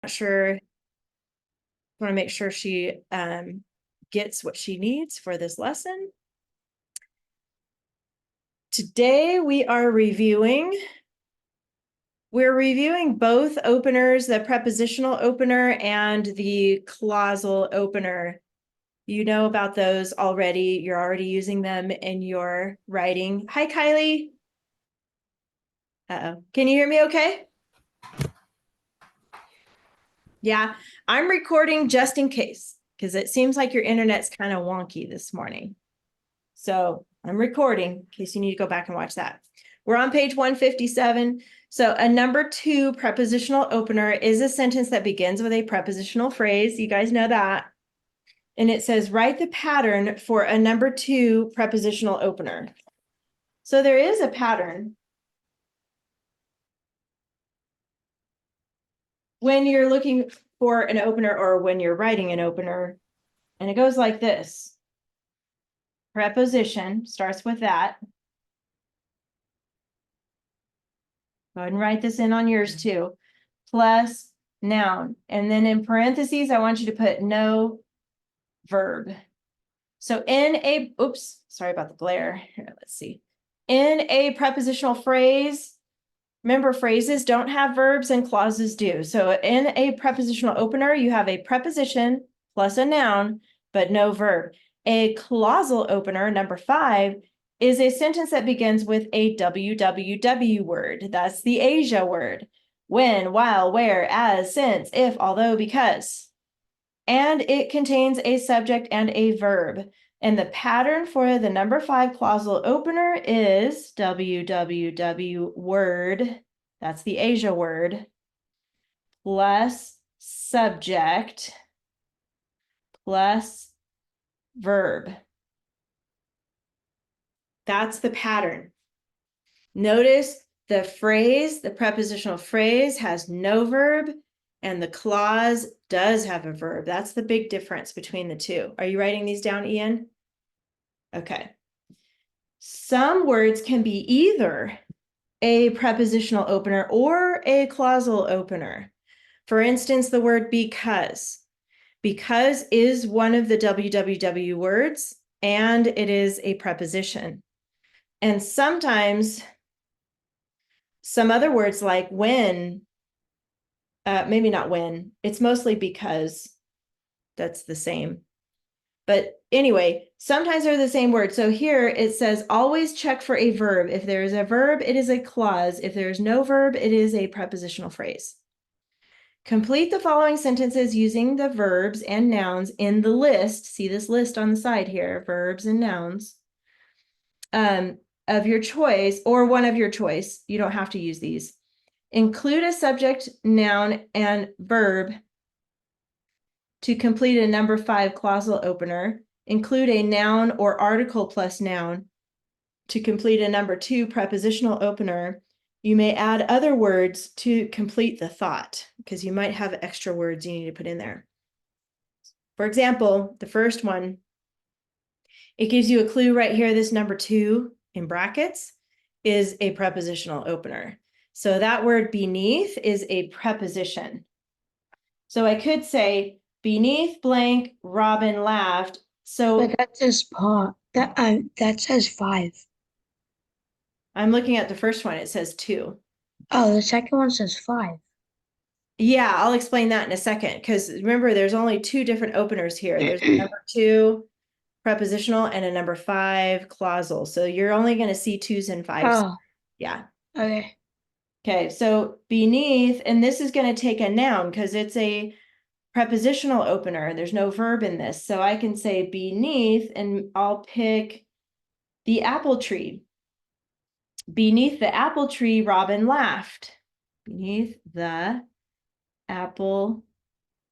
not sure. I want to make sure she gets what she needs for this lesson. Today we're reviewing both openers, the prepositional opener and the clausal opener. You know about those already. You're already using them in your writing. Hi, Kylie. Uh-oh. Can you hear me okay? Yeah, I'm recording just in case, because it seems like your internet's kind of wonky this morning. So I'm recording in case you need to go back and watch that. We're on page 157. So a number 2 prepositional opener is a sentence that begins with a prepositional phrase. You guys know that. And it says, write the pattern for a number 2 prepositional opener. So there is a pattern. When you're looking for an opener or when you're writing an opener, and it goes like this. Preposition starts with that. Go ahead and write this in on yours too. Plus noun. And then in parentheses, I want you to put no verb. So in a, oops, sorry about the glare. Here, let's see. In a prepositional phrase, remember phrases don't have verbs and clauses do. So in a prepositional opener, you have a preposition plus a noun, but no verb. A clausal opener, number 5, is a sentence that begins with a WWW word. That's the Asia word. When, while, where, as, since, if, although, because. And it contains a subject and a verb. And the pattern for the number 5 clausal opener is WWW word. That's the Asia word. Plus subject plus verb. That's the pattern. Notice the phrase, the prepositional phrase has no verb, and the clause does have a verb. That's the big difference between the two. Are you writing these down, Ian? Okay. Some words can be either a prepositional opener or a clausal opener. For instance, the word because. Because is one of the WWW words, and it is a preposition. And sometimes some other words like when, maybe not when, it's mostly because. That's the same. But anyway, sometimes they're the same word. So here it says, always check for a verb. If there is a verb, it is a clause. If there is no verb, it is a prepositional phrase. Complete the following sentences using the verbs and nouns in the list. See this list on the side here, verbs and nouns of your choice or one of your choice. You don't have to use these. Include a subject, noun, and verb to complete a number 5 clausal opener. Include a noun or article plus noun to complete a number 2 prepositional opener. You may add other words to complete the thought because you might have extra words you need to put in there. For example, the first one, it gives you a clue right here. This number 2 in brackets is a prepositional opener. So that word beneath is a preposition. So I could say, beneath blank, Robin laughed. So But that says part. That says 5. I'm looking at the first one. It says 2. Oh, the second one says 5. Yeah, I'll explain that in a second. Because remember, there's only 2 different openers here. There's a number 2 prepositional and a number 5 clausal. So you're only going to see 2s and 5s. Oh, Yeah. okay. Okay, so beneath, and this is going to take a noun because it's a prepositional opener. There's no verb in this. So I can say beneath, and I'll pick the apple tree. Beneath the apple tree, Robin laughed. Beneath the apple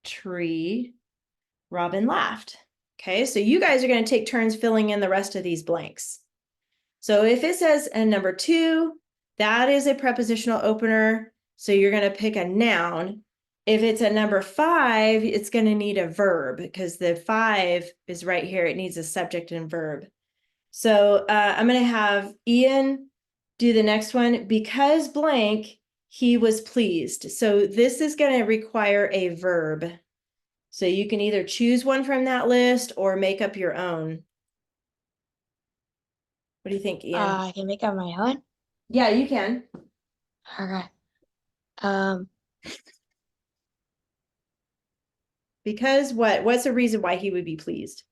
tree, Robin laughed. Okay, so you guys are going to take turns filling in the rest of these blanks. So if it says a number 2, that is a prepositional opener. So you're going to pick a noun. If it's a number 5, it's going to need a verb because the 5 is right here. It needs a subject and verb. So I'm going to have Ian do the next one. Because blank, he was pleased. So this is going to require a verb. So you can either choose one from that list or make up your own. What do you think, Ian? I can make up my own. Yeah, you can. Okay. Um, Because what? What's the reason why he would be pleased?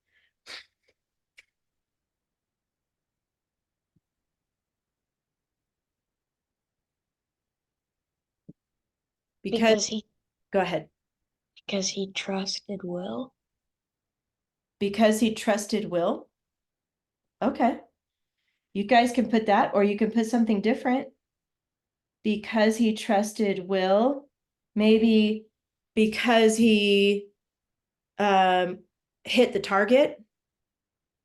because he Go ahead. because he trusted Will. Because he trusted Will. Okay. You guys can put that, or you can put something different. Because he trusted Will. Maybe because he hit the target.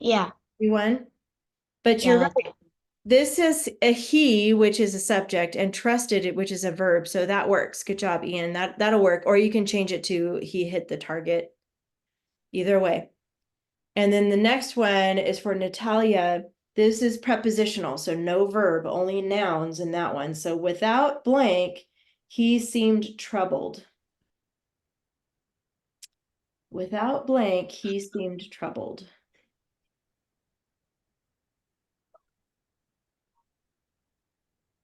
Yeah. We won. But Yeah, you're that's right. This is a he, which is a subject, and trusted, which is a verb. So that works. Good job, Ian. That'll work. Or you can change it to he hit the target. Either way. And then the next one is for Natalia. This is prepositional, so no verb, only nouns in that one. So without blank, he seemed troubled. Without blank, he seemed troubled.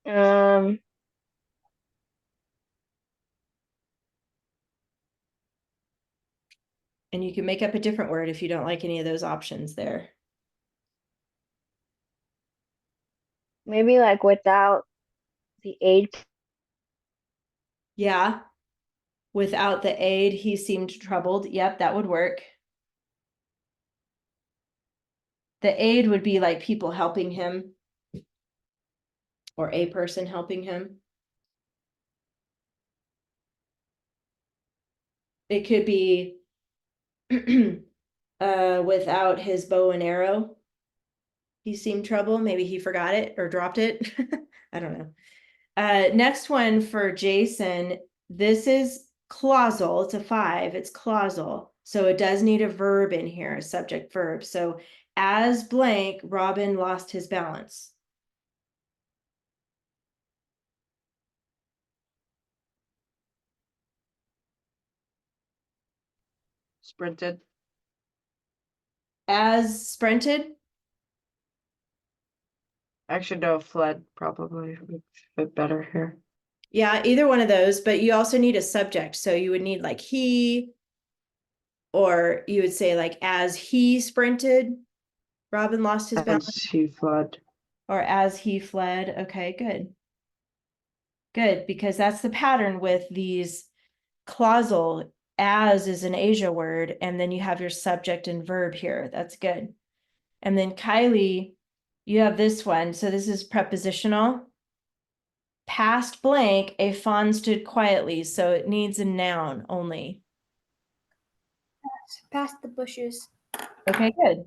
Um, And you can make up a different word if you don't like any of those options there. maybe like without the aid. Yeah. Without the aid, he seemed troubled. Yep, that would work. The aid would be like people helping him or a person helping him. It could be without his bow and arrow, he seemed trouble. Maybe he forgot it or dropped it. I don't know. Next one for Jason. This is clausal. It's a 5. It's clausal. So it does need a verb in here, a subject verb. So as blank, Robin lost his balance. Sprinted. As sprinted. Actually, no, fled probably would fit better here. Yeah, either one of those, but you also need a subject. So you would need like he, or you would say like as he sprinted, Robin lost his balance, As he fled. or as he fled. Okay, good. Good, because that's the pattern with these clausal. As is an Asia word, and then you have your subject and verb here. That's good. And then Kylie, you have this one. So this is prepositional. Past blank, a fawn stood quietly. So it needs a noun only. Past the bushes. Okay, good.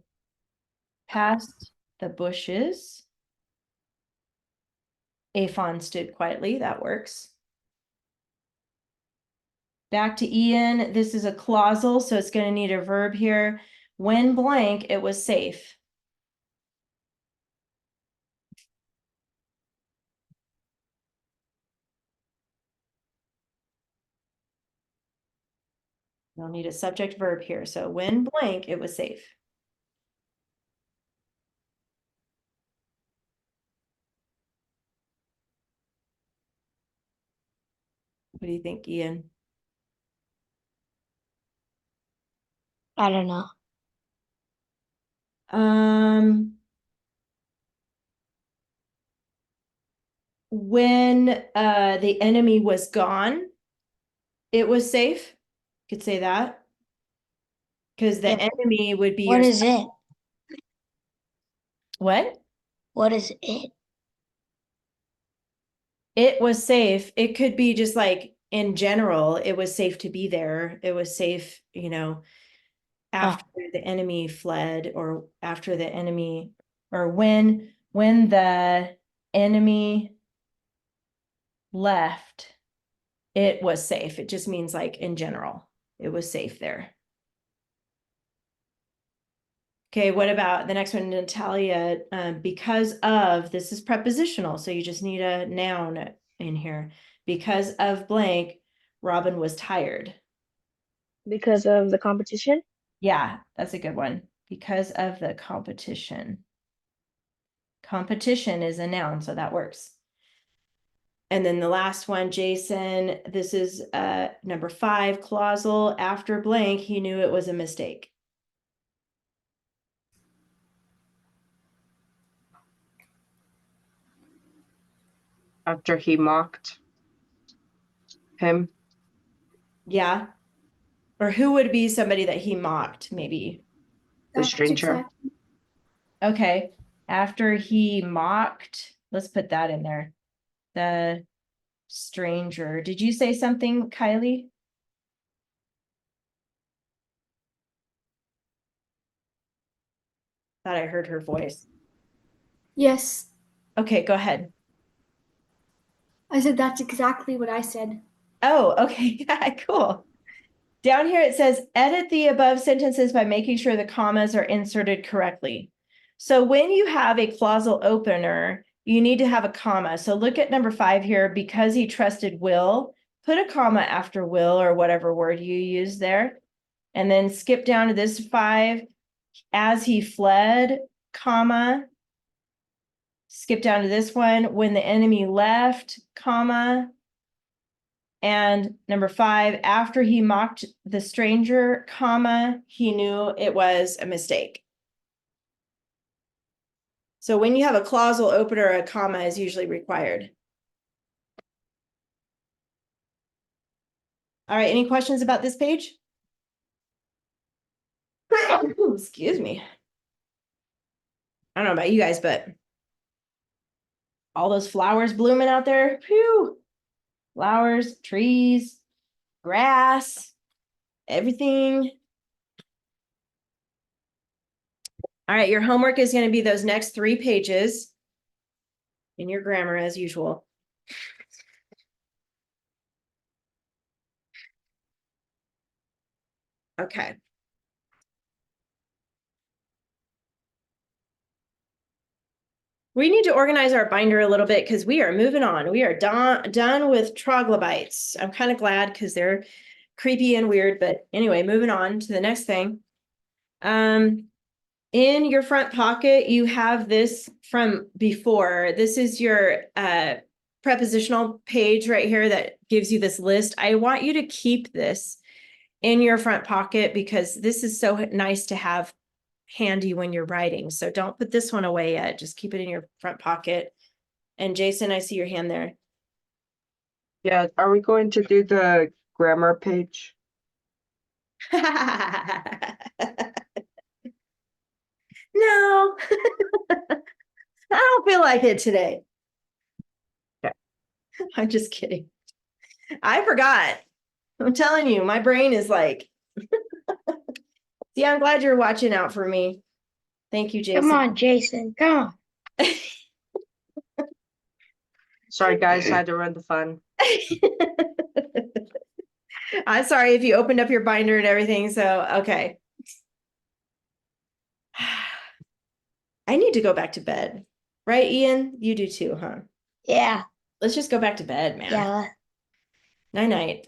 Past the bushes, a fawn stood quietly. That works. Back to Ian. This is a clausal, so it's going to need a verb here. When blank, it was safe. You'll need a subject verb here. So when blank, it was safe. What do you think, Ian? I don't know. When the enemy was gone, it was safe. Could say that. Because the Yeah, enemy would be what your is it? what? What is it? It was safe. It could be just like in general, it was safe to be there. It was safe, after the enemy fled, or after the enemy, or when the enemy left, it was safe. It just means like in general, it was safe there. Okay, what about the next one, Natalia? Because of, this is prepositional, so you just need a noun in here. Because of blank, Robin was tired. Because of the competition. Yeah, that's a good one. Because of the competition. Competition is a noun, so that works. And then the last one, Jason, this is number 5, clausal. After blank, he knew it was a mistake. After he mocked him. Yeah. Or who would be somebody that he mocked, maybe? The stranger. Okay. After he mocked, let's put that in there. The stranger. Did you say something, Kylie? Thought I heard her voice. Yes, Okay, go ahead. I said that's exactly what I said. Oh, okay. Yeah, cool. Down here it says edit the above sentences by making sure the commas are inserted correctly. So when you have a clausal opener, you need to have a comma. So look at number 5 here. Because he trusted Will, put a comma after Will or whatever word you use there. And then skip down to this 5. As he fled, comma. Skip down to this one. When the enemy left, comma. And number 5, after he mocked the stranger, comma, he knew it was a mistake. So when you have a clausal opener, a comma is usually required. All right, any questions about this page? Excuse me. I don't know about you guys, but all those flowers blooming out there, phew. Flowers, trees, grass, everything. All right, your homework is going to be those next 3 pages in your grammar as usual. Okay. We need to organize our binder a little bit because we are moving on. We are done with troglodytes. I'm kind of glad because they're creepy and weird, but anyway, moving on to the next thing. In your front pocket, you have this from before. This is your prepositional page right here that gives you this list. I want you to keep this in your front pocket because this is so nice to have handy when you're writing. So don't put this one away yet. Just keep it in your front pocket. And Jason, I see your hand there. Yeah, are we going to do the grammar page? No. I don't feel like it today. Okay. I'm just kidding. I forgot. I'm telling you, my brain is like, see, I'm glad you're watching out for me. Thank you, Jason. Come on, Jason. Come on. Sorry, guys, I had to run the fun. I'm sorry if you opened up your binder and everything. So, okay. I need to go back to bed. Right, Ian? You do too, huh? Yeah. Let's just go back to bed, man. Yeah. Night night.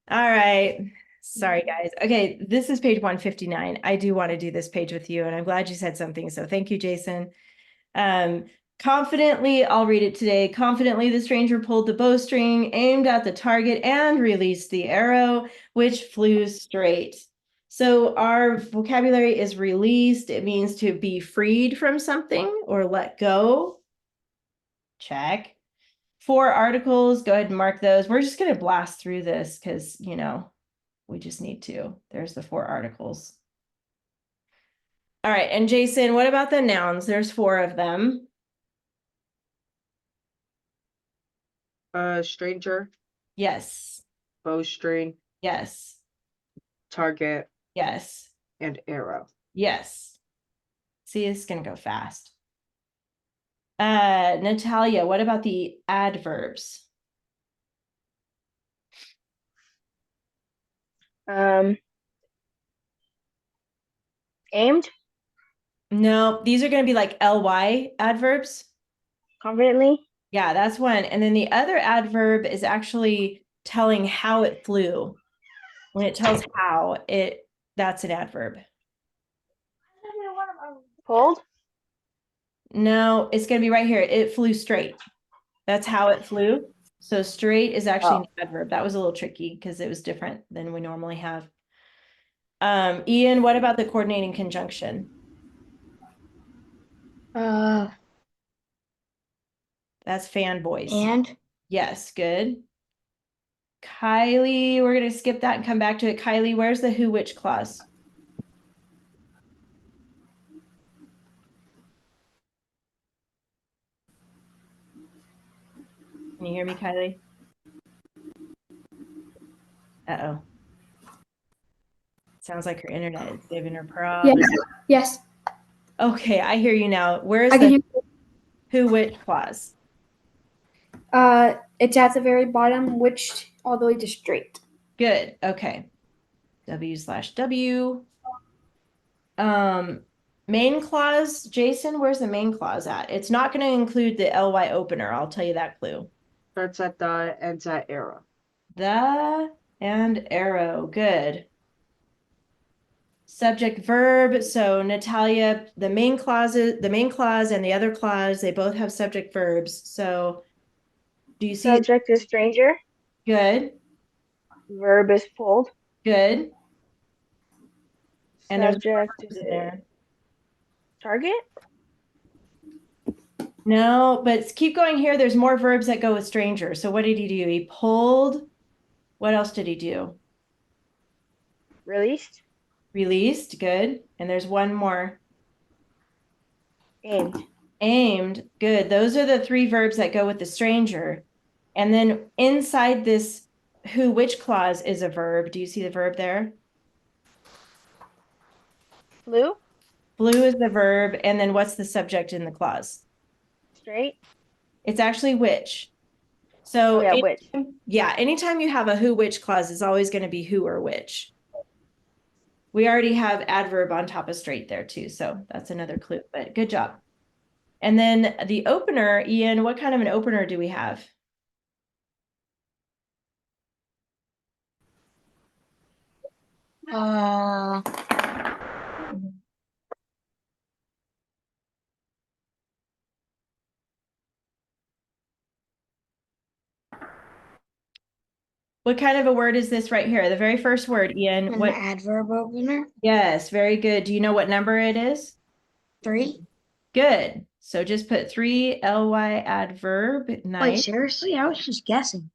All right. Sorry, guys. Okay, this is page 159. I do want to do this page with you, and I'm glad you said something. So thank you, Jason. Confidently, I'll read it today. Confidently, the stranger pulled the bowstring, aimed at the target, and released the arrow, which flew straight. So our vocabulary is released. It means to be freed from something or let go. Check. 4 articles. Go ahead and mark those. We're just going to blast through this because, you know, we just need to. There's the 4 articles. All right. And Jason, what about the nouns? There's 4 of them. Stranger, Yes. bowstring, Yes. target, Yes. and arrow. Yes. See, it's going to go fast. Natalia, what about the adverbs? Aimed. No, these are going to be like ly adverbs. Confidently. Yeah, that's one. And then the other adverb is actually telling how it flew. When it tells how that's an adverb. Pulled. No, it's going to be right here. It flew straight. That's how it flew. So straight is actually an adverb. That was a little tricky because it was different than we normally have. Ian, what about the coordinating conjunction? Uh, That's fanboys. and Yes, good. Kylie, we're going to skip that and come back to it. Kylie, where's the who, which clause? Can you hear me, Kylie? Uh-oh. Sounds like her internet is giving her problems. Yes. Okay, I hear you now. Where's I can the hear. who, which clause? It's at the very bottom, which all the way to straight. Good. Okay. W/W. Main clause, Jason, where's the main clause at? It's not going to include the ly opener. I'll tell you that clue. Starts at the, ends at arrow. The and arrow. Good. Subject verb. So Natalia, the main clause and the other clause, they both have subject verbs. So do you see it? Subject is stranger. Good. Verb is pulled. Good. And there's Subject verbs is in there. target. No, but keep going here. There's more verbs that go with stranger. So what did he do? He pulled. What else did he do? Released. Released. Good. And there's one more. Aimed. Aimed. Good. Those are the three verbs that go with the stranger. And then inside this who, which clause is a verb. Do you see the verb there? Flew. Flew is the verb. And then what's the subject in the clause? Straight. It's actually which. So Oh yeah, which. yeah, anytime you have a who, which clause, it's always going to be who or which. We already have adverb on top of straight there too. So that's another clue, but good job. And then the opener, Ian, what kind of an opener do we have? uh, What kind of a word is this right here? The very first word, Ian. an What? adverb opener. Yes, very good. Do you know what number it is? 3. Good. So just put 3 ly adverb. Wait, Nice. seriously? I was just guessing.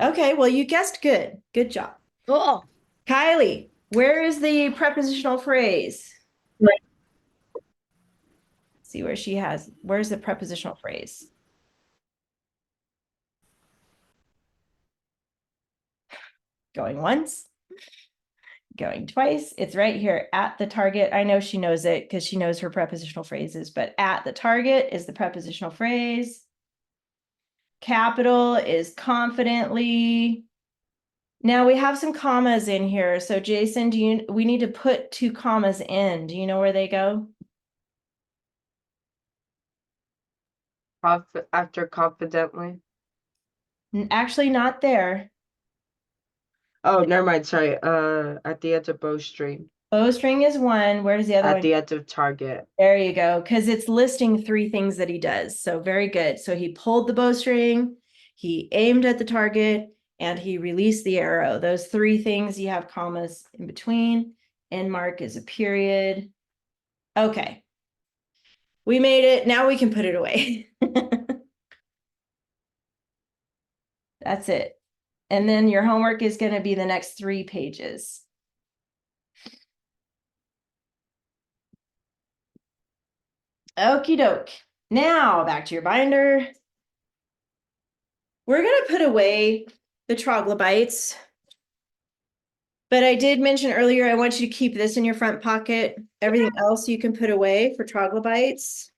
Okay, well, you guessed good. Good job. Oh, Kylie, where is the prepositional phrase? See where she has, where's the prepositional phrase? Going once, going twice. It's right here at the target. I know she knows it because she knows her prepositional phrases, but at the target is the prepositional phrase. Capital is confidently. Now we have some commas in here. So Jason, we need to put 2 commas in. Do you know where they go? After confidently. Actually, not there. Oh, never mind. Sorry. At the end of bowstring. Bowstring is one. Where does the other At one? the end of target. There you go. Because it's listing 3 things that he does. So very good. So he pulled the bowstring, he aimed at the target, and he released the arrow. Those 3 things, you have commas in between. End mark is a period. Okay. We made it. Now we can put it away. That's it. And then your homework is going to be the next 3 pages. Okie doke. Now back to your binder. We're going to put away the troglodytes. But I did mention earlier, I want you to keep this in your front pocket. Everything else you can put away for troglodytes.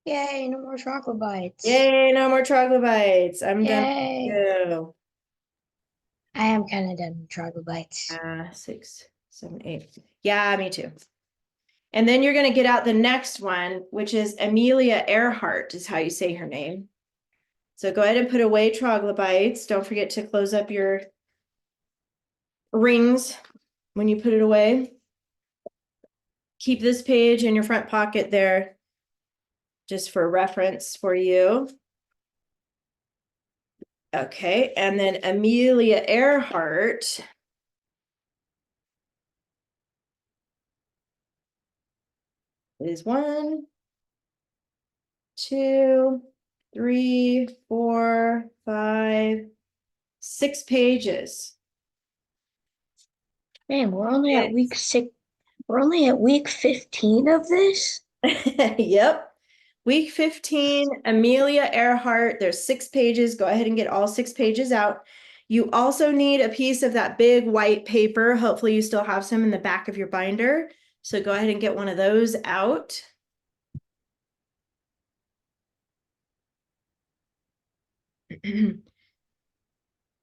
yay, no more chocolate bites. Yay, no more troglodytes. I'm done. Yay. Go. I am kind of done with chocolate bites. 6, 7, 8. Yeah, me too. And then you're going to get out the next one, which is Amelia Earhart is how you say her name. So go ahead and put away troglodytes. Don't forget to close up your rings when you put it away. Keep this page in your front pocket there, just for reference for you. Okay, and then Amelia Earhart. Is 1, 2, 3, 4, 5, 6 pages. Man, we're only at It's- week 6. We're only at week 15 of this. Yep. Week 15, Amelia Earhart. There's 6 pages. Go ahead and get all 6 pages out. You also need a piece of that big white paper. Hopefully you still have some in the back of your binder. So go ahead and get one of those out.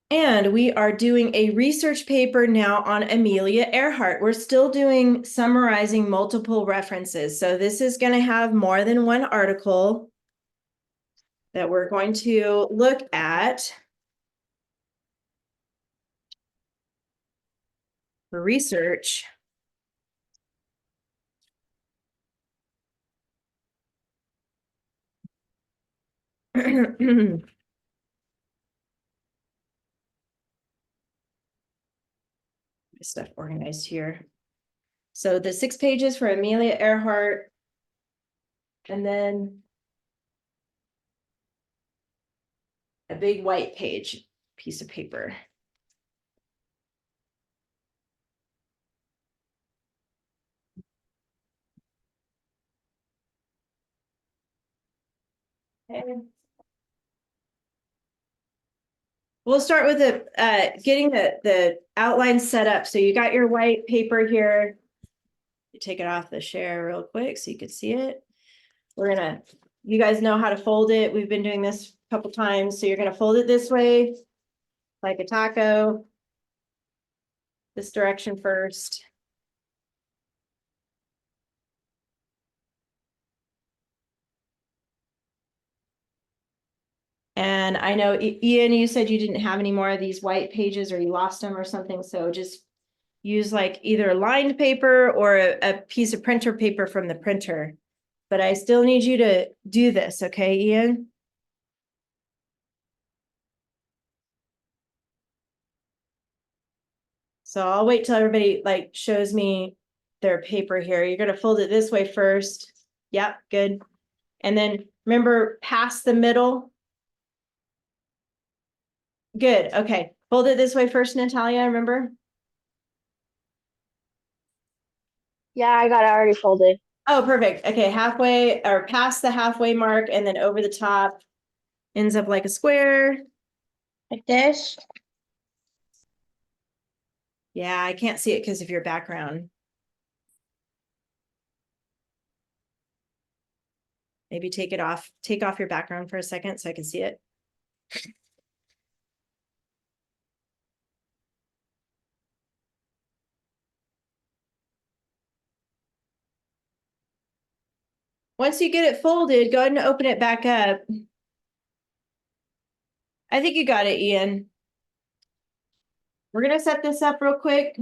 And we are doing a research paper now on Amelia Earhart. We're still doing summarizing multiple references. So this is going to have more than one article that we're going to look at for research. Stuff organized here. So the 6 pages for Amelia Earhart, and then a big white page piece of paper. Okay. We'll start with getting the outline set up. So you got your white paper here. You take it off the share real quick so you can see it. You guys know how to fold it. We've been doing this a couple times. So you're gonna fold it this way, like a taco. This direction first. And I know, Ian, you said you didn't have any more of these white pages or you lost them or something. So just use like either lined paper or a piece of printer paper from the printer. But I still need you to do this, okay, Ian? So I'll wait till everybody like shows me their paper here. You're gonna fold it this way first. Yep, good. And then remember, past the middle. Good, okay. Fold it this way first, Natalia, remember? Yeah, I got it already folded. Oh, perfect. Okay, halfway or past the halfway mark and then over the top. Ends up like a square. Like this. Yeah, I can't see it because of your background. Maybe take off your background for a second so I can see it. Once you get it folded, go ahead and open it back up. I think you got it, Ian. We're gonna set this up real quick.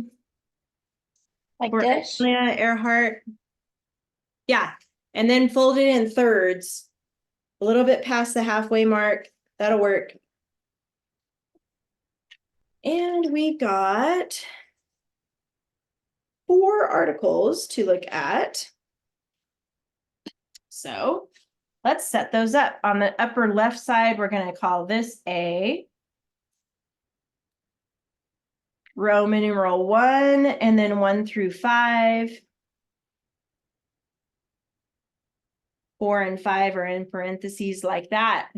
Like For this. Amelia Earhart. Yeah, and then fold it in thirds. A little bit past the halfway mark. That'll work. And we got 4 articles to look at. So let's set those up. On the upper left side, we're going to call this A. Roman numeral 1, and then 1 through 5. 4 and 5 are in parentheses like that.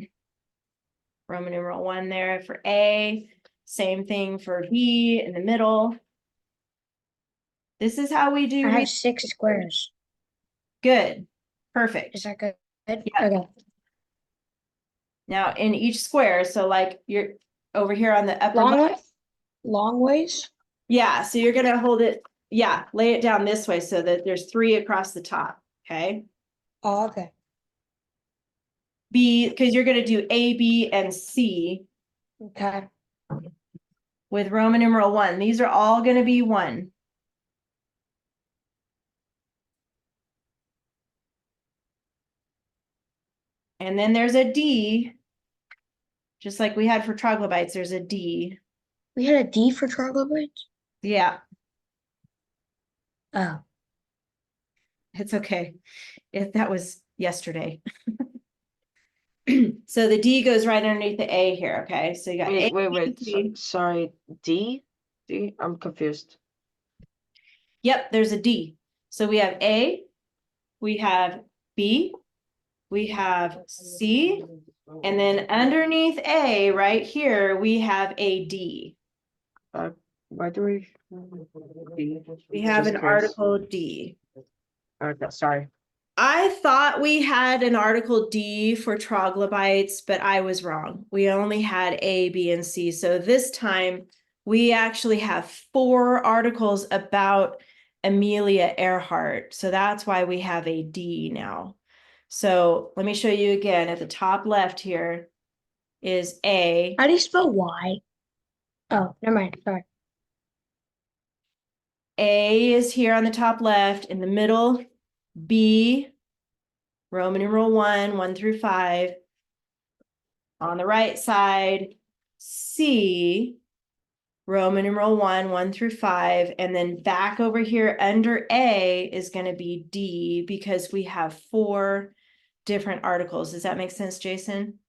Roman numeral 1 there for A. Same thing for B in the middle. This is how we do. I have 6 squares. Good. Perfect. Is that good? Yeah. Okay. Now in each square, so like you're over here on the upper Long left. way. Long ways. Yeah, so you're gonna hold it yeah, lay it down this way so that there's 3 across the top, okay? Oh, okay. B, because you're gonna do A, B, and C Okay. with Roman numeral 1. These are all gonna be 1. And then there's a D, just like we had for troglodytes, there's a D. We had a D for troglodytes? Yeah, Oh, it's okay. If that was yesterday. So the D goes right underneath the A here, okay? So you got A, Wait. B, C. Sorry. D? D? I'm confused. Yep, there's a D. So we have A, we have B, we have C, and then underneath A, right here, we have a D. Why do we? We have Just an curious. article D. Okay, sorry. I thought we had an article D for troglodytes, but I was wrong. We only had A, B, and C. So this time we actually have 4 articles about Amelia Earhart. So that's why we have a D now. So let me show you again. At the top left here is A. how do you spell Y? Oh, never mind. Sorry. A is here on the top left. In the middle, B, Roman numeral 1, 1 through 5. On the right side, C, Roman numeral 1, 1 through 5. And then back over here under A is going to be D because we have 4 different articles. Does that make sense, Jason?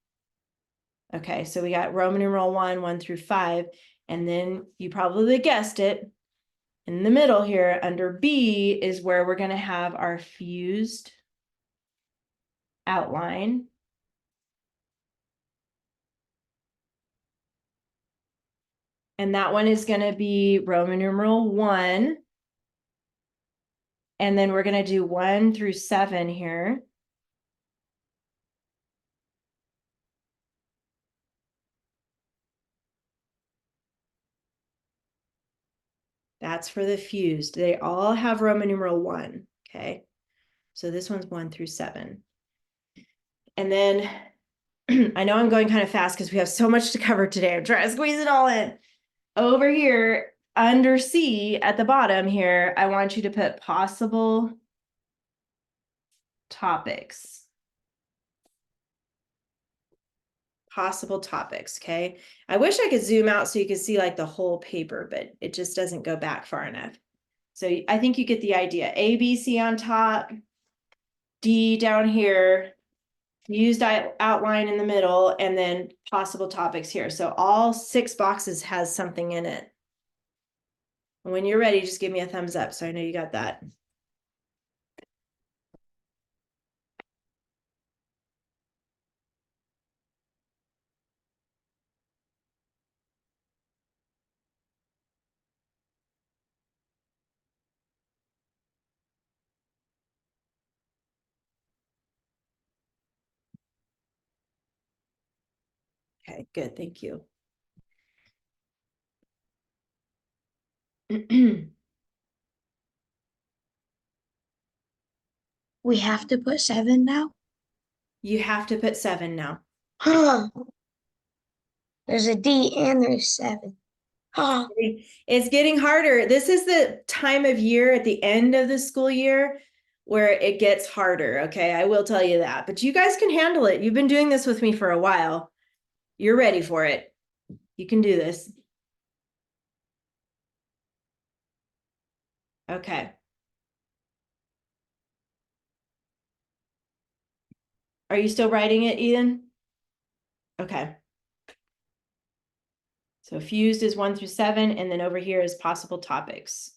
Okay, so we got Roman numeral 1, 1 through 5. And then you probably guessed it. In the middle here under B is where we're going to have our fused outline. And that one is going to be Roman numeral 1. And then we're going to do 1 through 7 here. That's for the fused. They all have Roman numeral 1. Okay. So this one's 1 through 7. And then I know I'm going kind of fast because we have so much to cover today. I'm trying to squeeze it all in. Over here under C at the bottom here, I want you to put possible topics. Possible topics, okay? I wish I could zoom out so you could see like the whole paper, but it just doesn't go back far enough. So I think you get the idea. A, B, C on top, D down here, used outline in the middle, and then possible topics here. So all 6 boxes has something in it. When you're ready, just give me a thumbs up so I know you got that. Okay, good, thank you. We have to put 7 now? You have to put 7 now. Huh. There's a D and there's 7. Huh. It's getting harder. This is the time of year at the end of the school year where it gets harder. Okay, I will tell you that, but you guys can handle it. You've been doing this with me for a while. You're ready for it. You can do this. Okay. Are you still writing it, Ethan? Okay. So fused is 1 through 7, and then over here is possible topics.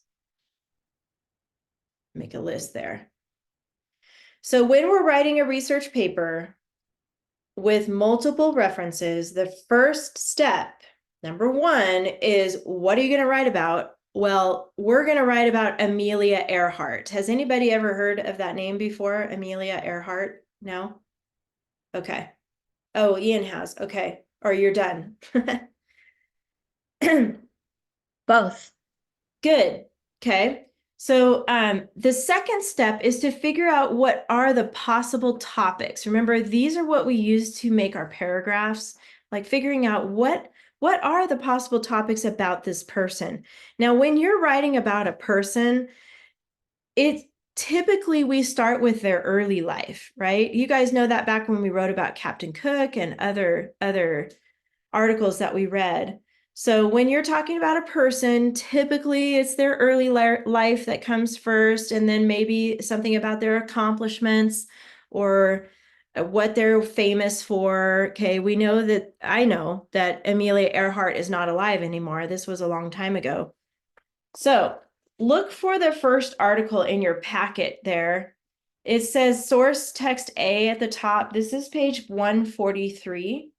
Make a list there. So when we're writing a research paper with multiple references, the first step, number 1, is what are you going to write about? Well, we're going to write about Amelia Earhart. Has anybody ever heard of that name before? Amelia Earhart? No? Okay. Oh, Ian has. Okay. Or you're done. Both. Good. Okay. So the second step is to figure out what are the possible topics. Remember, these are what we use to make our paragraphs, like figuring out what are the possible topics about this person. Now, when you're writing about a person, it typically we start with their early life, right? You guys know that back when we wrote about Captain Cook and other articles that we read. So when you're talking about a person, typically it's their early life that comes first, and then maybe something about their accomplishments or what they're famous for. Okay, I know that Amelia Earhart is not alive anymore. This was a long time ago. So look for the first article in your packet there. It says source text A at the top. This is page 143.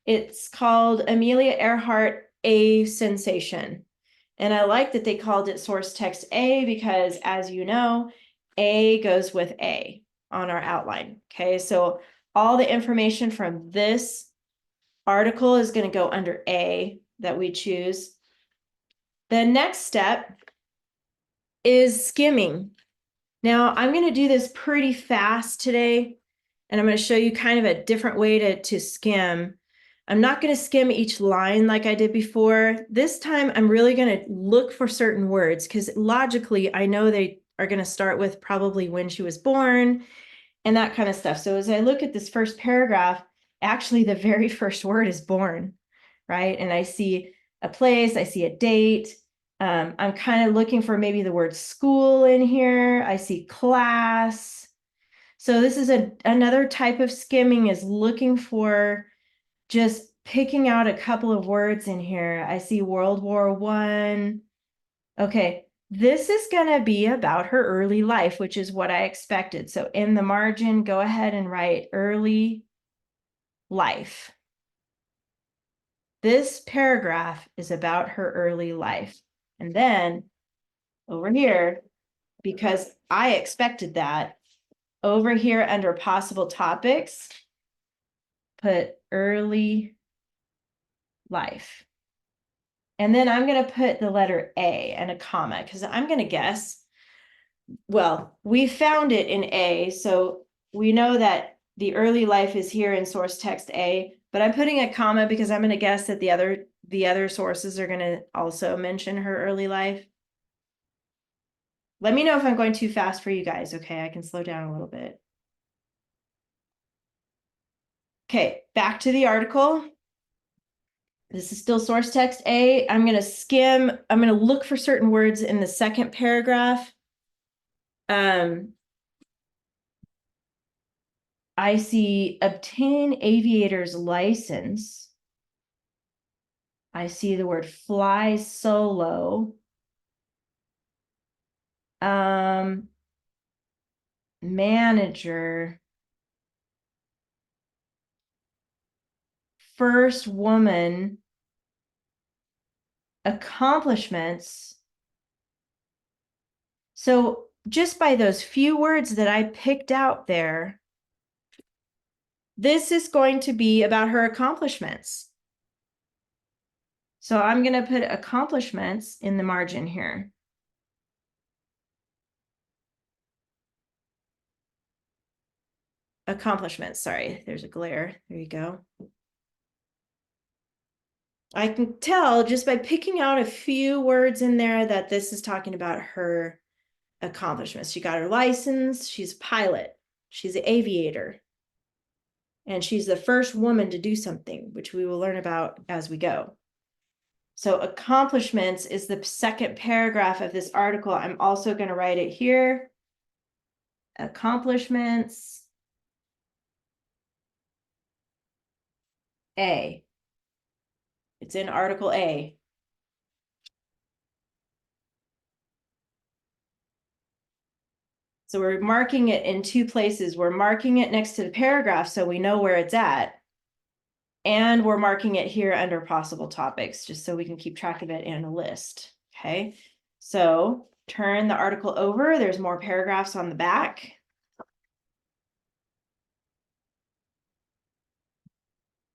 It's called Amelia Earhart, A Sensation. And I like that they called it source text A because, as you know, A goes with A on our outline. Okay, so all the information from this article is going to go under A that we choose. The next step is skimming. Now, I'm going to do this pretty fast today, and I'm going to show you kind of a different way to skim. I'm not going to skim each line like I did before. This time, I'm really going to look for certain words because logically, I know they are going to start with probably when she was born and that kind of stuff. So as I look at this first paragraph, actually the very first word is born, right? And I see a place, I see a date. I'm kind of looking for maybe the word school in here. I see class. So this is another type of skimming, is looking for just picking out a couple of words in here. I see World War I. Okay, this is going to be about her early life, which is what I expected. So in the margin, go ahead and write early life. This paragraph is about her early life. And then over here, because I expected that, over here under possible topics, put early life. And then I'm going to put the letter A and a comma because I'm going to guess, well, we found it in A, so we know that the early life is here in source text A, but I'm putting a comma because I'm going to guess that the other sources are going to also mention her early life. Let me know if I'm going too fast for you guys, okay? I can slow down a little bit. Okay, back to the article. This is still source text A. I'm going to skim. I'm going to look for certain words in the second paragraph. I see obtain aviator's license. I see the word fly solo. Manager. First woman. Accomplishments. So just by those few words that I picked out there, this is going to be about her accomplishments. So I'm going to put accomplishments in the margin here. Accomplishments, sorry, there's a glare. There you go. I can tell just by picking out a few words in there that this is talking about her accomplishments. She got her license, she's a pilot, she's an aviator, and she's the first woman to do something, which we will learn about as we go. So accomplishments is the second paragraph of this article. I'm also going to write it here. Accomplishments. A. It's in article A. So we're marking it in two places. We're marking it next to the paragraph so we know where it's at. And we're marking it here under possible topics, just so we can keep track of it in a list. Okay, so turn the article over. There's more paragraphs on the back.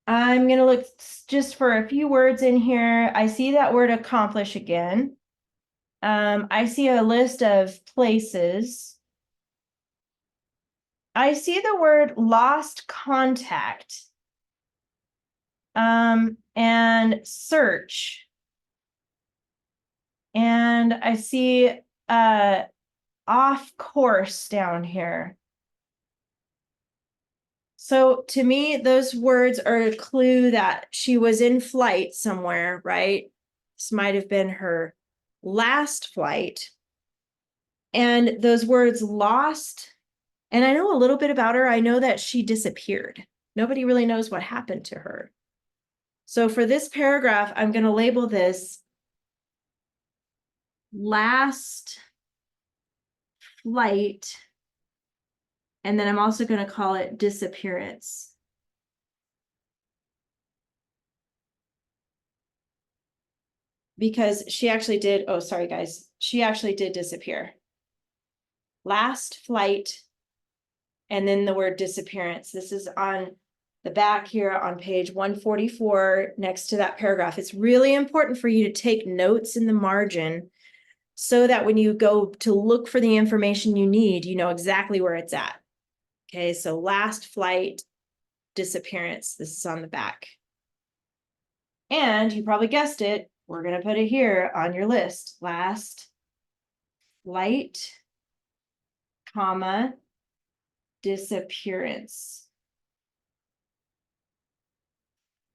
I'm going to look just for a few words in here. I see that word accomplish again. I see a list of places. I see the word lost contact. And search. And I see off course down here. So to me, those words are a clue that she was in flight somewhere, right? This might have been her last flight. And those words lost, and I know a little bit about her. I know that she disappeared. Nobody really knows what happened to her. So for this paragraph, I'm going to label this last flight. And then I'm also going to call it disappearance. Because she actually did, oh, sorry, guys. She actually did disappear. Last flight, and then the word disappearance. This is on the back here on page 144 next to that paragraph. It's really important for you to take notes in the margin so that when you go to look for the information you need, you know exactly where it's at. Okay, so last flight, disappearance. This is on the back. And you probably guessed it, we're going to put it here on your list. Last flight, comma, disappearance.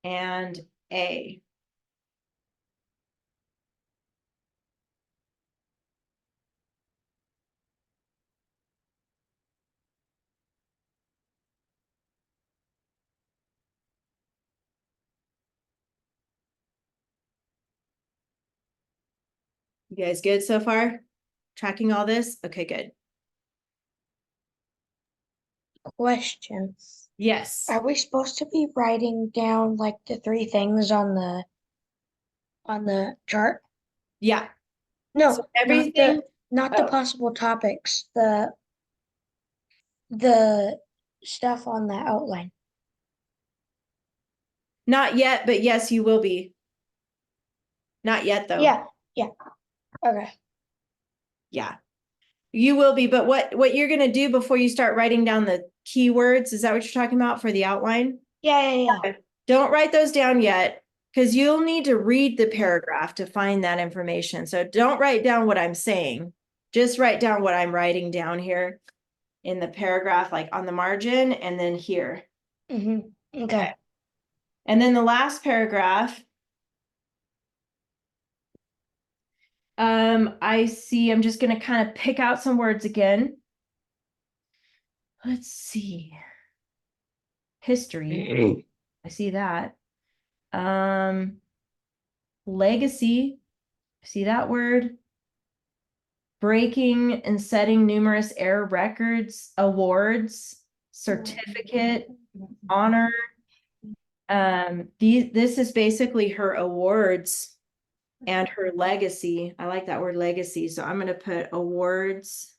And A. You guys good so far? Tracking all this? Okay, good. Question. Yes. Are we supposed to be writing down like the three things on the chart? Yeah. No, So everything. not the Oh. possible topics, the stuff on the outline. Not yet, but yes, you will be. Not yet, though. Yeah. Okay. Yeah. You will be, but what you're gonna do before you start writing down the keywords, is that what you're talking about for the outline? Yeah. Don't write those down yet, because you'll need to read the paragraph to find that information. So don't write down what I'm saying. Just write down what I'm writing down here in the paragraph, like on the margin, and then here. Okay. And then the last paragraph, I see, I'm just going to kind of pick out some words again. Let's see. History. I see that. Legacy. I see that word. Breaking and setting numerous air records, awards, certificate, honor. This is basically her awards and her legacy. I like that word legacy. So I'm going to put awards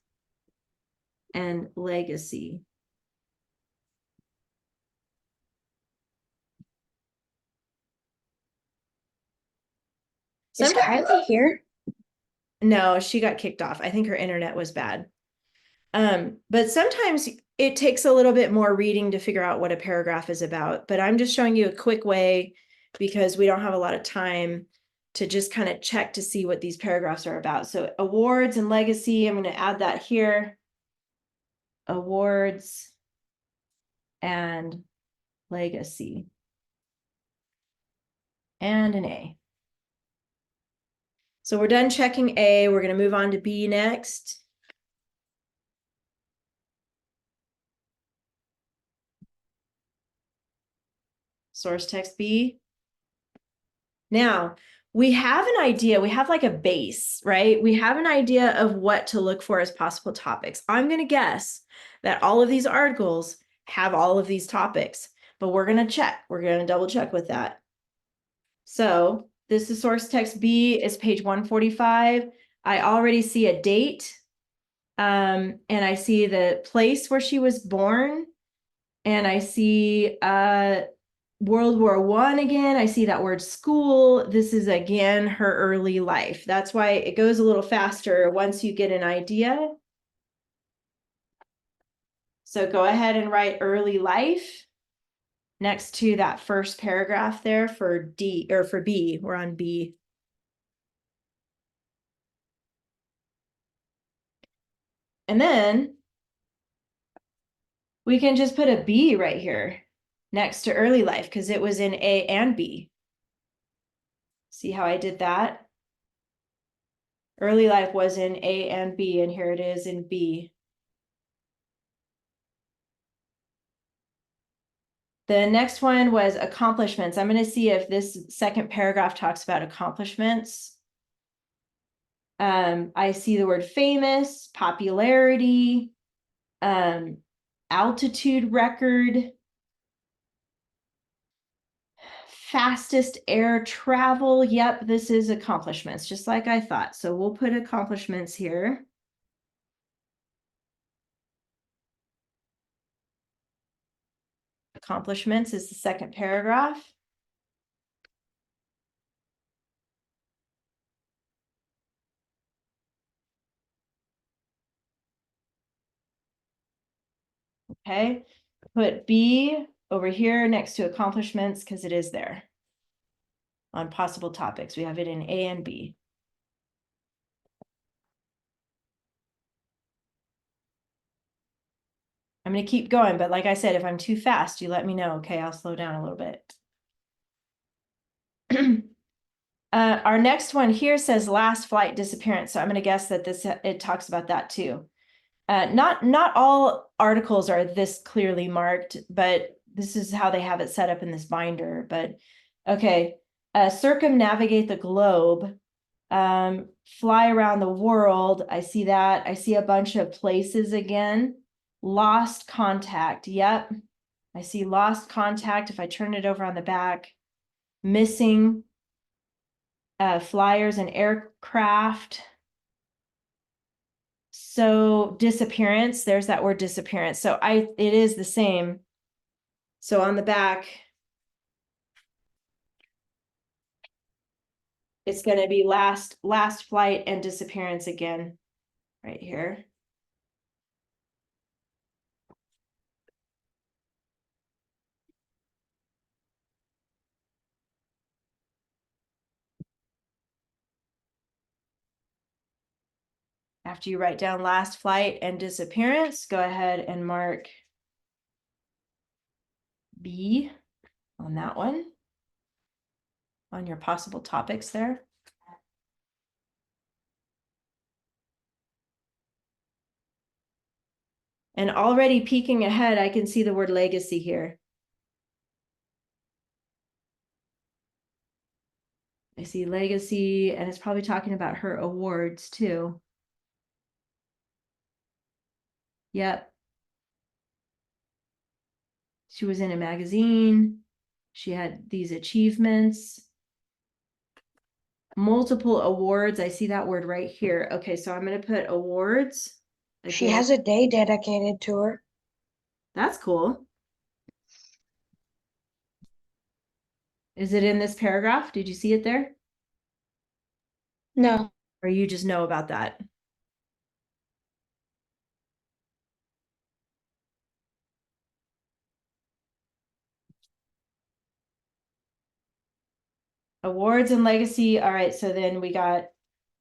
and legacy. Is Kylie here? No, she got kicked off. I think her internet was bad. But sometimes it takes a little bit more reading to figure out what a paragraph is about. But I'm just showing you a quick way because we don't have a lot of time to just kind of check to see what these paragraphs are about. So awards and legacy, I'm going to add that here. Awards and legacy. And an A. So we're done checking A. We're going to move on to B next. Source text B. Now, we have an idea, we have like a base, right? We have an idea of what to look for as possible topics. I'm going to guess that all of these articles have all of these topics, but we're going to check. We're going to double check with that. So this is source text B, is page 145. I already see a date, and I see the place where she was born, and I see World War I again. I see that word school. This is again her early life. That's why it goes a little faster once you get an idea. So go ahead and write early life next to that first paragraph there for D or for B. We're on B. And then we can just put a B right here next to early life because it was in A and B. See how I did that? Early life was in A and B, and here it is in B. The next one was accomplishments. I'm going to see if this second paragraph talks about accomplishments. I see the word famous, popularity, altitude record, fastest air travel. Yep, this is accomplishments, just like I thought. So we'll put accomplishments here. Accomplishments is the second paragraph. Okay, put B over here next to accomplishments because it is there. On possible topics, we have it in A and B. I'm going to keep going, but like I said, if I'm too fast, you let me know. Okay, I'll slow down a little bit. Our next one here says last flight disappearance. So I'm going to guess that it talks about that too. Not all articles are this clearly marked, but this is how they have it set up in this binder. But okay, circumnavigate the globe, fly around the world. I see that. I see a bunch of places again. Lost contact. Yep. I see lost contact. If I turn it over on the back, missing flyers and aircraft. So disappearance, there's that word disappearance. So it is the same. So on the back, it's going to be last flight and disappearance again, right here. After you write down last flight and disappearance, go ahead and mark B on that one, on your possible topics there. And already peeking ahead, I can see the word legacy here. I see legacy, and it's probably talking about her awards too. Yep. She was in a magazine. She had these achievements. Multiple awards. I see that word right here. Okay, so I'm going to put awards. She Again. has a day dedicated to her. That's cool. Is it in this paragraph? Did you see it there? No. Or you just know about that? Awards and legacy. All right, so then we got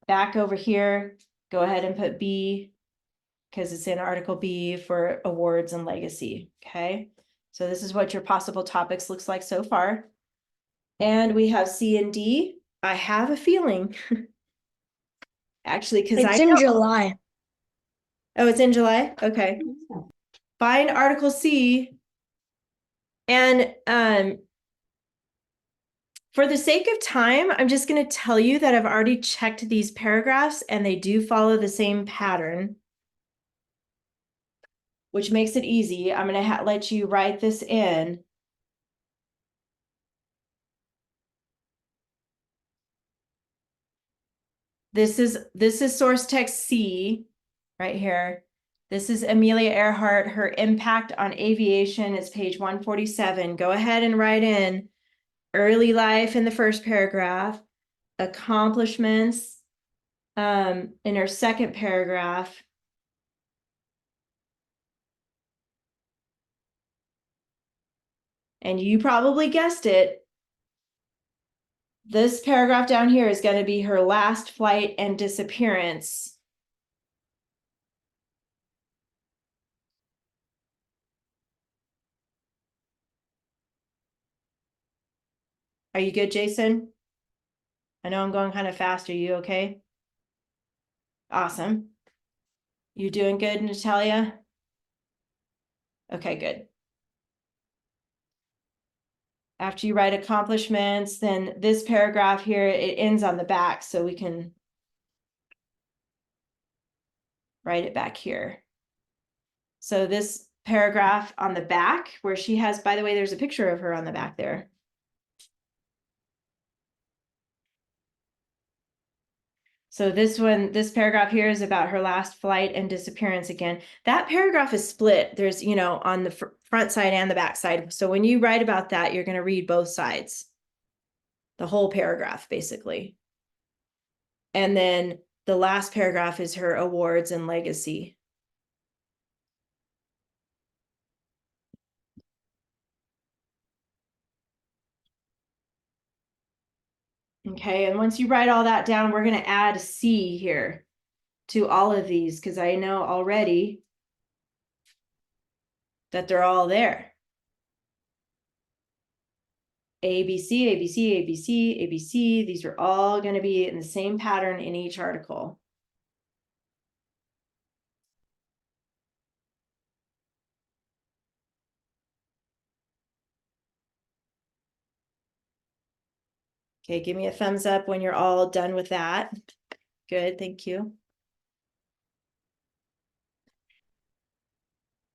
back over here. Go ahead and put B because it's in Article B for awards and legacy. Okay, so this is what your possible topics looks like so far. And we have C and D. I have a feeling, actually, because It's in July. Oh, it's in July? Okay. Find Article C. And for the sake of time, I'm just going to tell you that I've already checked these paragraphs and they do follow the same pattern, which makes it easy. I'm going to let you write this in. This is source text C right here. This is Amelia Earhart. Her impact on aviation is page 147. Go ahead and write in early life in the first paragraph, accomplishments in her second paragraph. And you probably guessed it. This paragraph down here is going to be her last flight and disappearance. Are you good, Jason? I know I'm going kind of fast. Are you okay? Awesome. You doing good, Natalia? Okay, good. After you write accomplishments, then this paragraph here, it ends on the back, so we can write it back here. So this paragraph on the back where she has, by the way, there's a picture of her on the back there. So this paragraph here is about her last flight and disappearance again. That paragraph is split. There's, on the front side and the back side. So when you write about that, you're going to read both sides. The whole paragraph, basically. And then the last paragraph is her awards and legacy. Okay, and once you write all that down, we're going to add C here to all of these because I know already that they're all there. A, B, C, A, B, C, A, B, C, A, B, C. These are all going to be in the same pattern in each article. Okay, give me a thumbs up when you're all done with that. Good, thank you.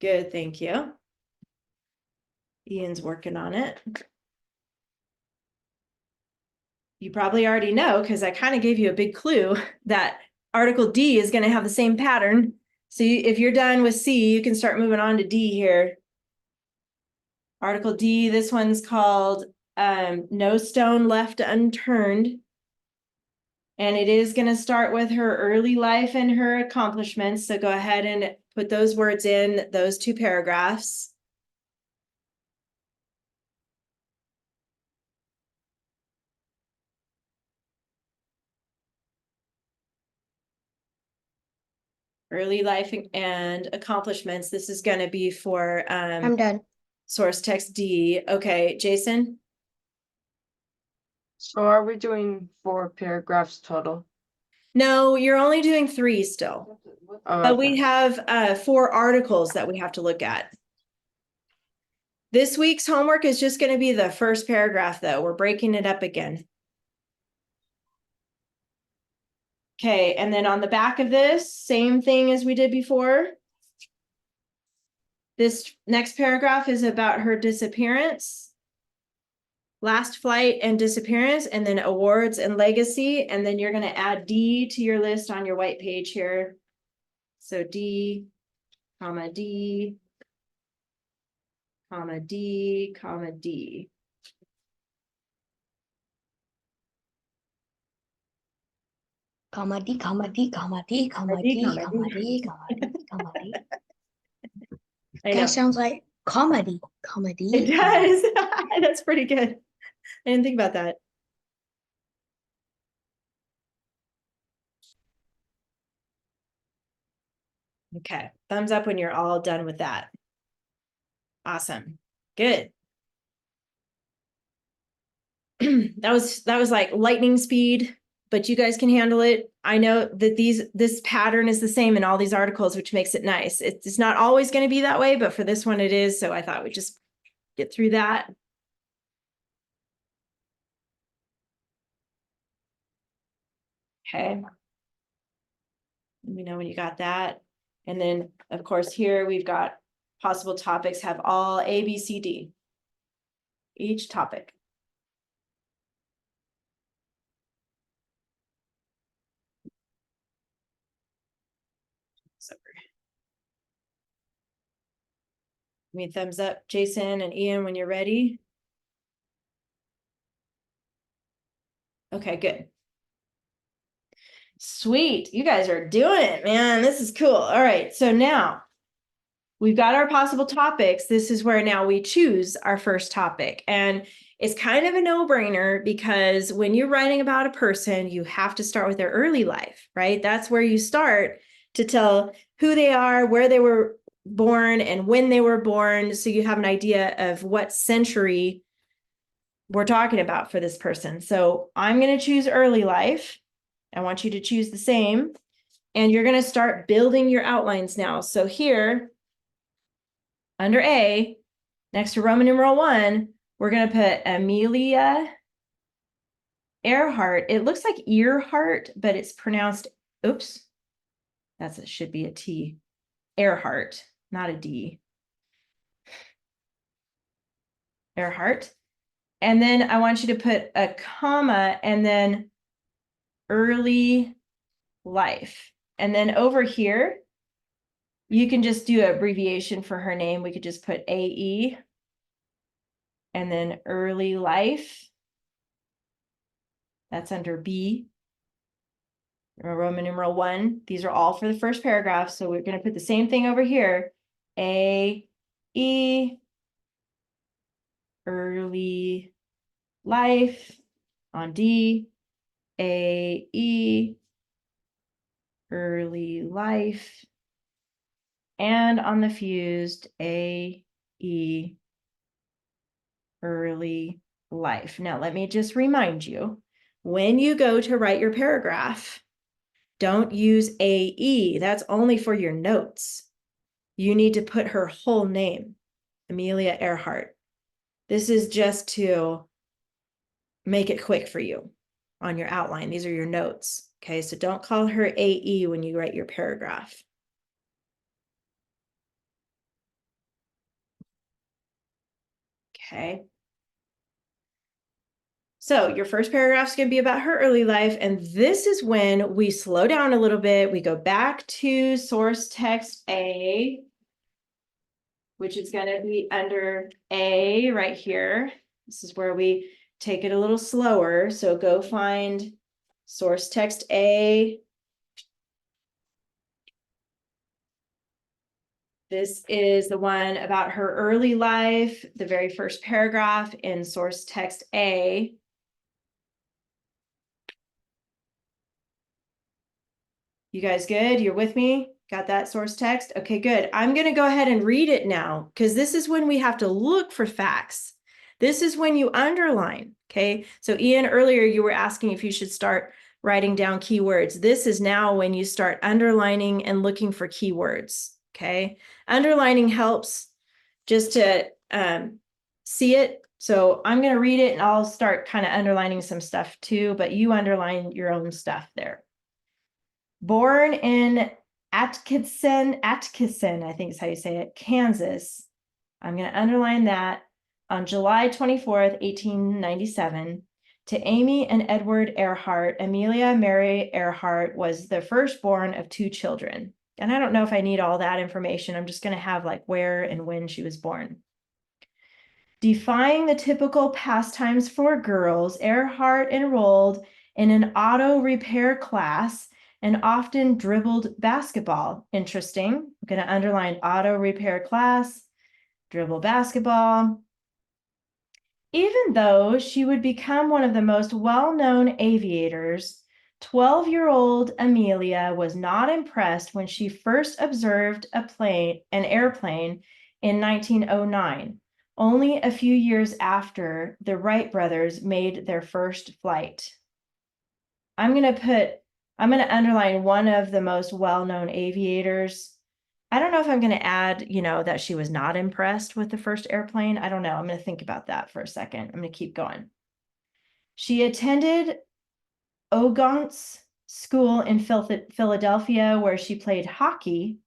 Good, thank you. Ian's working on it. You probably already know, because I kind of gave you a big clue that Article D is going to have the same pattern. So if you're done with C, you can start moving on to D here. Article D, this one's called No Stone Left Unturned. And it is going to start with her early life and her accomplishments. So go ahead and put those words in those two paragraphs. Early life and accomplishments. This is going to be for I'm done. source text D. Okay, Jason? So are we doing 4 paragraphs total? No, you're only doing 3 still. Oh, But okay. we have 4 articles that we have to look at. This week's homework is just going to be the first paragraph, though. We're breaking it up again. Okay, and then on the back of this, same thing as we did before. This next paragraph is about her disappearance, last flight and disappearance, and then awards and legacy. And then you're going to add D to your list on your white page here. So D, comma D, comma D, comma D. Comedy, comedy, comedy, comedy, comedy, comedy, comedy. I know. That sounds like comedy, comedy. It does. That's pretty good. I didn't think about that. Okay, thumbs up when you're all done with that. Awesome. Good. That was like lightning speed, but you guys can handle it. I know that this pattern is the same in all these articles, which makes it nice. It's not always going to be that way, but for this one it is. So I thought we'd just get through that. Okay. Let me know when you got that. And then, of course, here we've got possible topics have all A, B, C, D. Each topic. So me a thumbs up, Jason and Ian, when you're ready. Okay, good. Sweet. You guys are doing it, man. This is cool. All right. So now we've got our possible topics. This is where now we choose our first topic. And it's kind of a no-brainer because when you're writing about a person, you have to start with their early life, right? That's where you start to tell who they are, where they were born, and when they were born. So you have an idea of what century we're talking about for this person. So I'm going to choose early life. I want you to choose the same. And you're going to start building your outlines now. So here, under A, next to Roman numeral 1, we're going to put Amelia Earhart. It looks like Earhart, but it's pronounced, oops, it should be a T. Earhart, not a D. Earhart. And then I want you to put a comma and then early life. And then over here, you can just do an abbreviation for her name. We could just put AE and then early life. That's under B. Roman numeral 1. These are all for the first paragraph. So we're going to put the same thing over here. AE, early life on D. AE, early life. And on the fused, AE, early life. Now, let me just remind you, when you go to write your paragraph, don't use AE. That's only for your notes. You need to put her whole name, Amelia Earhart. This is just to make it quick for you on your outline. These are your notes. Okay, so don't call her AE when you write your paragraph. Okay. So your first paragraph is going to be about her early life. And this is when we slow down a little bit. We go back to source text A, which is going to be under A right here. This is where we take it a little slower. So go find source text A. This is the one about her early life, the very first paragraph in source text A. You guys good? You're with me? Got that source text? Okay, good. I'm going to go ahead and read it now because this is when we have to look for facts. This is when you underline, okay? So Ian, earlier you were asking if you should start writing down keywords. This is now when you start underlining and looking for keywords, okay? Underlining helps just to see it. So I'm going to read it and I'll start kind of underlining some stuff too, but you underline your own stuff there. Born in Atkinson, I think is how you say it, Kansas. I'm going to underline that on July 24th, 1897. To Amy and Edward Earhart, Amelia Mary Earhart was the firstborn of 2 children. And I don't know if I need all that information. I'm just going to have like where and when she was born. Defying the typical pastimes for girls, Earhart enrolled in an auto repair class and often dribbled basketball. Interesting. I'm going to underline auto repair class, dribble basketball. Even though she would become one of the most well-known aviators, 12-year-old Amelia was not impressed when she first observed an airplane in 1909, only a few years after the Wright brothers made their first flight. I'm going to underline one of the most well-known aviators. I don't know if I'm going to add, that she was not impressed with the first airplane. I don't know. I'm going to think about that for a second. I'm going to keep going. She attended Ogontz School in Philadelphia, where she played hockey.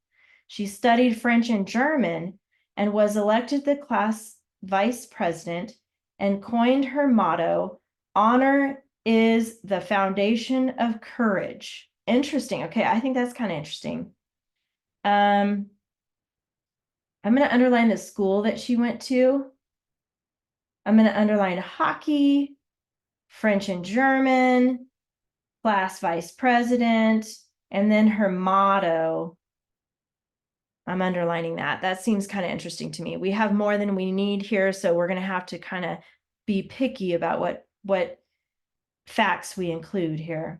She studied French and German and was elected the class vice president and coined her motto, "Honor is the foundation of courage." Interesting. Okay, I think that's kind of interesting. I'm going to underline the school that she went to. I'm going to underline hockey, French and German, class vice president, and then her motto. I'm underlining that. That seems kind of interesting to me. We have more than we need here, so we're going to have to kind of be picky about what facts we include here.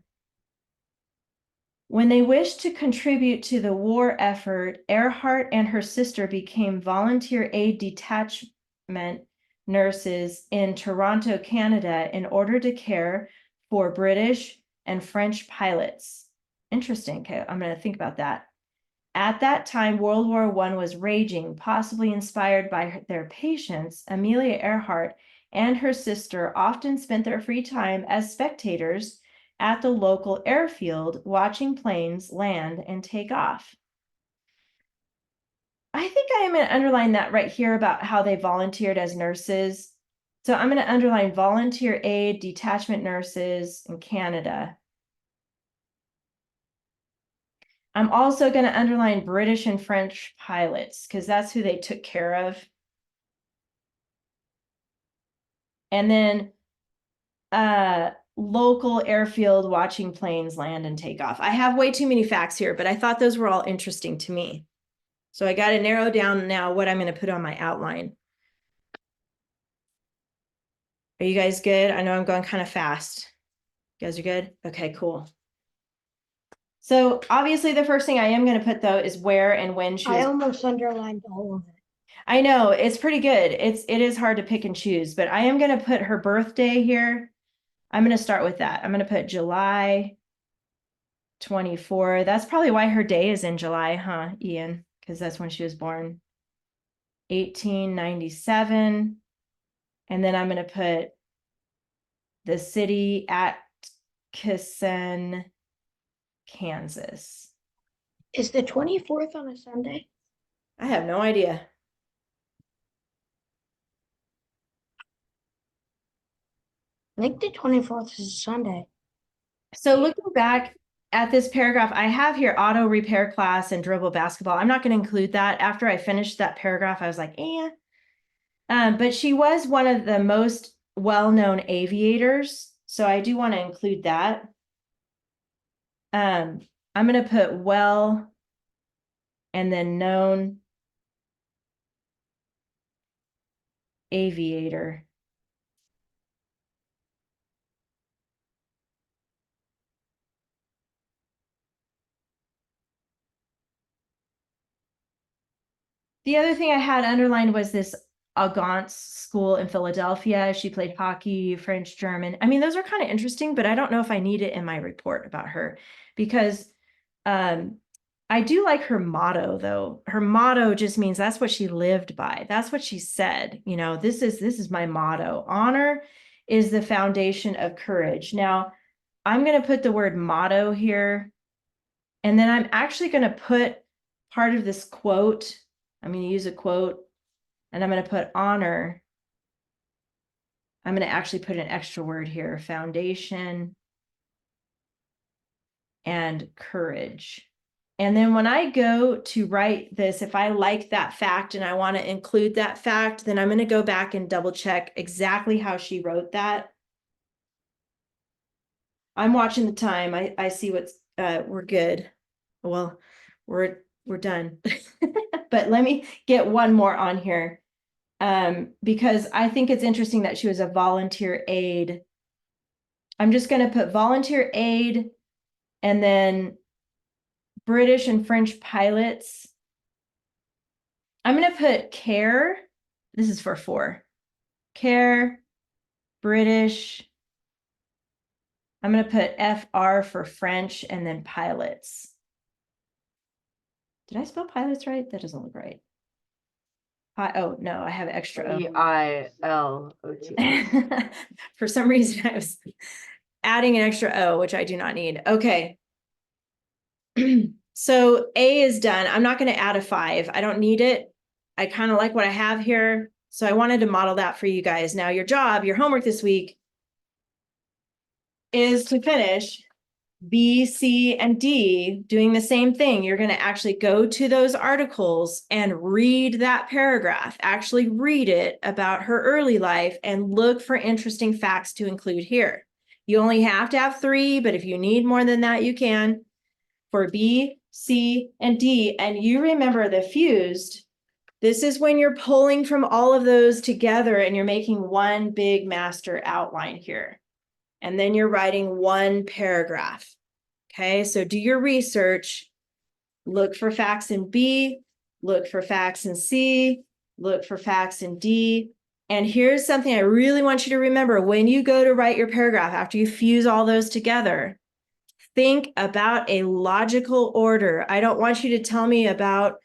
When they wished to contribute to the war effort, Earhart and her sister became volunteer aid detachment nurses in Toronto, Canada, in order to care for British and French pilots. Interesting. Okay, I'm going to think about that. At that time, World War I was raging, possibly inspired by their patients. Amelia Earhart and her sister often spent their free time as spectators at the local airfield, watching planes land and take off. I think I am going to underline that right here about how they volunteered as nurses. So I'm going to underline volunteer aid detachment nurses in Canada. I'm also going to underline British and French pilots because that's who they took care of. And then local airfield watching planes land and take off. I have way too many facts here, but I thought those were all interesting to me. So I got to narrow down now what I'm going to put on my outline. Are you guys good? I know I'm going kind of fast. You guys are good? Okay, cool. So obviously the first thing I am going to put though is where and when she I was. almost underlined all of it. I know it's pretty good. It is hard to pick and choose, but I am going to put her birthday here. I'm going to start with that. I'm going to put July 24. That's probably why her day is in July, huh, Ian? Because that's when she was born. 1897. And then I'm going to put the city Atchison, Kansas. Is the 24th on a Sunday? I have no idea. I think the 24th is a Sunday. So looking back at this paragraph, I have here auto repair class and dribble basketball. I'm not going to include that. After I finished that paragraph, I was like, but she was one of the most well-known aviators. So I do want to include that. I'm going to put well and then known aviator. The other thing I had underlined was this Agance school in Philadelphia. She played hockey, French, German. I mean, those are kind of interesting, but I don't know if I need it in my report about her because I do like her motto though. Her motto just means that's what she lived by. That's what she said. You know, this is my motto. Honor is the foundation of courage. Now, I'm going to put the word motto here, and then I'm actually going to put part of this quote. I'm going to use a quote, and I'm going to put honor. I'm going to actually put an extra word here, foundation and courage. And then when I go to write this, if I like that fact and I want to include that fact, then I'm going to go back and double check exactly how she wrote that. I'm watching the time. I see what's we're good. Well, we're done. But let me get one more on here. Because I think it's interesting that she was a volunteer aide. I'm just going to put volunteer aide and then British and French pilots. I'm going to put care. This is for 4. Care, British. I'm going to put FR for French and then pilots. Did I spell pilots right? That doesn't look right. Oh, no, I have extra O. Pilot. For some reason, I was adding an extra O, which I do not need. Okay. So A is done. I'm not going to add a 5. I don't need it. I kind of like what I have here. So I wanted to model that for you guys. Now your job, your homework this week is to finish B, C, and D doing the same thing. You're going to actually go to those articles and read that paragraph, actually read it about her early life and look for interesting facts to include here. You only have to have 3, but if you need more than that, you can for B, C, and D. And you remember the fused. This is when you're pulling from all of those together and you're making one big master outline here. And then you're writing one paragraph. Okay, so do your research, look for facts in B, look for facts in C, look for facts in D. And here's something I really want you to remember. When you go to write your paragraph, after you fuse all those together, think about a logical order. I don't want you to tell me about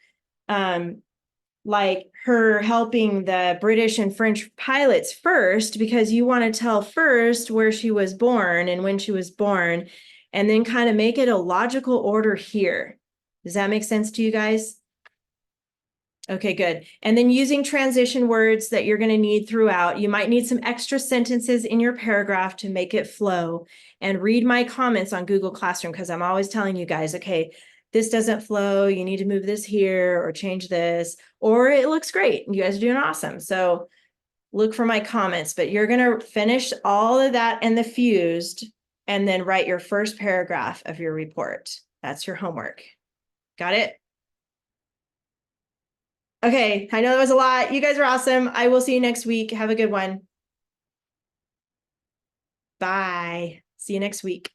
like her helping the British and French pilots first, because you want to tell first where she was born and when she was born, and then kind of make it a logical order here. Does that make sense to you guys? Okay, good. And then using transition words that you're going to need throughout. You might need some extra sentences in your paragraph to make it flow. And read my comments on Google Classroom, because I'm always telling you guys, okay, this doesn't flow. You need to move this here or change this, or it looks great. You guys are doing awesome. So look for my comments, but you're going to finish all of that in the fused and then write your first paragraph of your report. That's your homework. Got it? Okay, I know that was a lot. You guys are awesome. I will see you next week. Have a good one. Bye. See you next week.